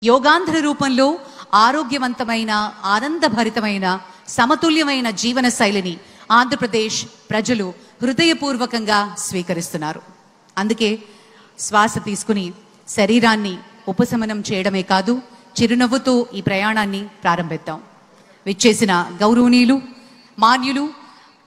యోగాంధ్ర రూపంలో ఆరోగ్యవంతమైన, ఆనందభరితమైన, సమతుల్యమైన జీవన శైలిని ఆంధ్రప్రదేశ్ ప్రజలు హృదయపూర్వకంగా స్వీకరిస్తున్నారు. అందుకే శ్వాస తీసుకుని శరీరాన్ని ఉపశమనం చేయడమే కాదు, చిరునవ్వుతో ఈ ప్రయాణాన్ని ప్రారంభిద్దాం. విచ్చేసిన గౌరవనీయులు, మాన్యులు,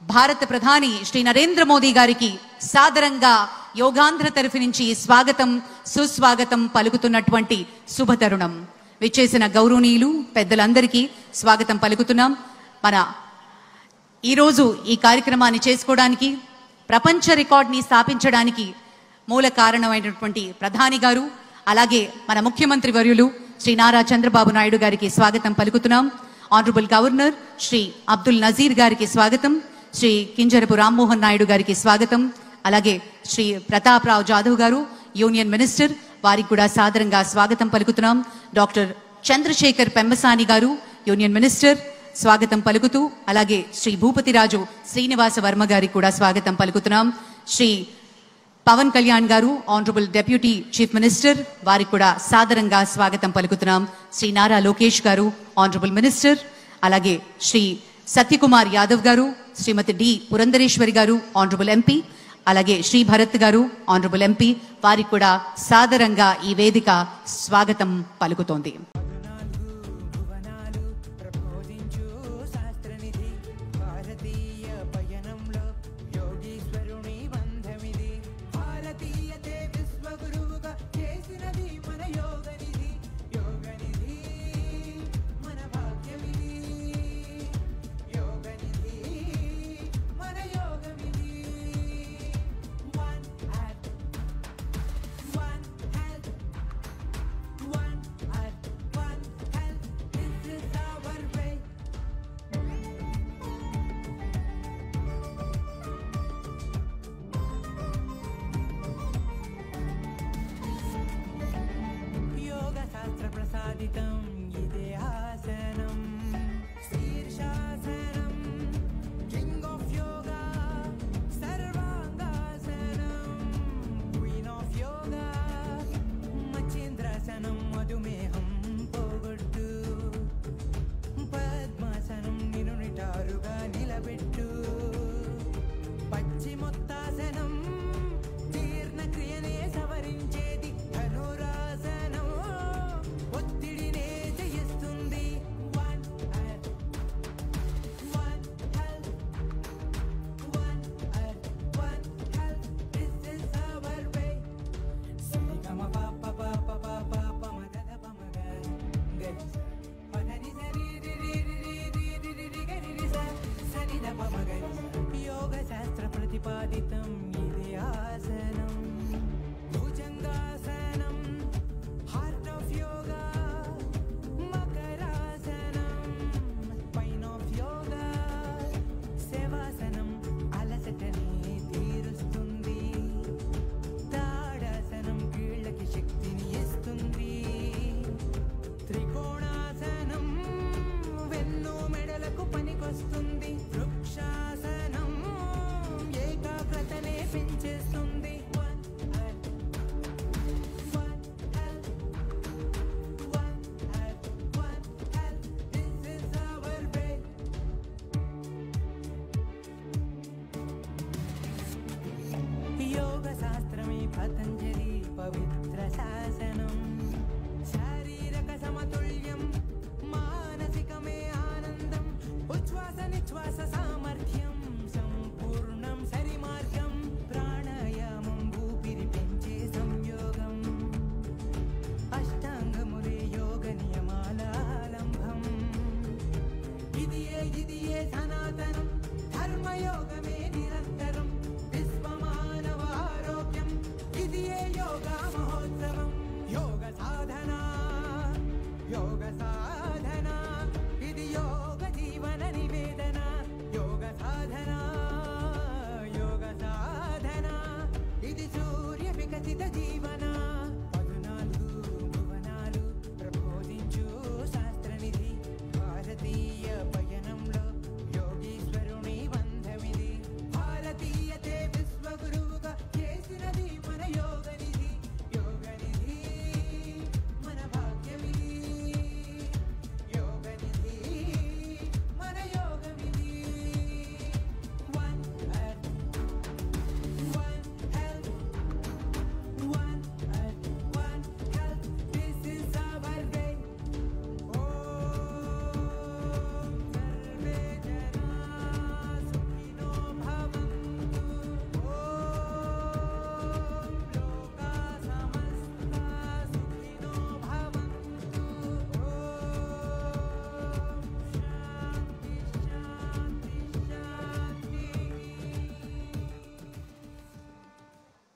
భారత ప్రధాని శ్రీ నరేంద్ర మోదీ గారికి సాదరంగా యోగాంధ్ర తరఫు నుంచి స్వాగతం, సుస్వాగతం పలుకుతున్నటువంటి శుభతరుణం. విచ్చేసిన గౌరవనీయులు, పెద్దలందరికీ స్వాగతం పలుకుతున్నాం. మన ఈరోజు ఈ కార్యక్రమాన్ని చేసుకోవడానికి, ప్రపంచ రికార్డ్ని స్థాపించడానికి మూల కారణమైనటువంటి ప్రధాని గారు, అలాగే మన ముఖ్యమంత్రి వర్యులు శ్రీ నారా చంద్రబాబు నాయుడు గారికి స్వాగతం పలుకుతున్నాం. ఆనరబుల్ గవర్నర్ శ్రీ అబ్దుల్ నజీర్ గారికి స్వాగతం, శ్రీ కింజరపు రామ్మోహన్ నాయుడు గారికి స్వాగతం, అలాగే శ్రీ ప్రతాప్ రావు జాదవ్ గారు యూనియన్ మినిస్టర్, వారికి కూడా సాదరంగా స్వాగతం పలుకుతున్నాం. డాక్టర్ చంద్రశేఖర్ పెంబసాని గారు యూనియన్ మినిస్టర్ స్వాగతం పలుకుతూ, అలాగే శ్రీ భూపతిరాజు శ్రీనివాస వర్మ గారికి కూడా స్వాగతం పలుకుతున్నాం. శ్రీ పవన్ కళ్యాణ్ గారు ఆనరబుల్ డెప్యూటీ చీఫ్ మినిస్టర్, వారికి కూడా సాదరంగా స్వాగతం పలుకుతున్నాం. శ్రీ నారా లోకేష్ గారు ఆనరబుల్ మినిస్టర్, అలాగే శ్రీ సత్యకుమార్ యాదవ్ గారు, శ్రీమతి డి పురంధరేశ్వరి గారు ఆనరబుల్ ఎంపీ, అలాగే శ్రీ భరత్ గారు ఆనరబుల్ ఎంపీ, వారికి కూడా సాదరంగా ఈ వేదిక స్వాగతం పలుకుతోంది. పతంజలి పవిత్ర శాసనం, శారీరక సమతుల్యం, మానసికమే ఆనందం, ఉచ్ఛ్వాస నిశ్వాస సామర్థ్యం, సంపూర్ణం సరిమార్గం, ప్రాణాయామం ఊపిరి పెంచే సంయోగం, అష్టాంగములే యోగ నియమాల ఆలంబం, ఇదియే సనాతనం ధర్మయోగమే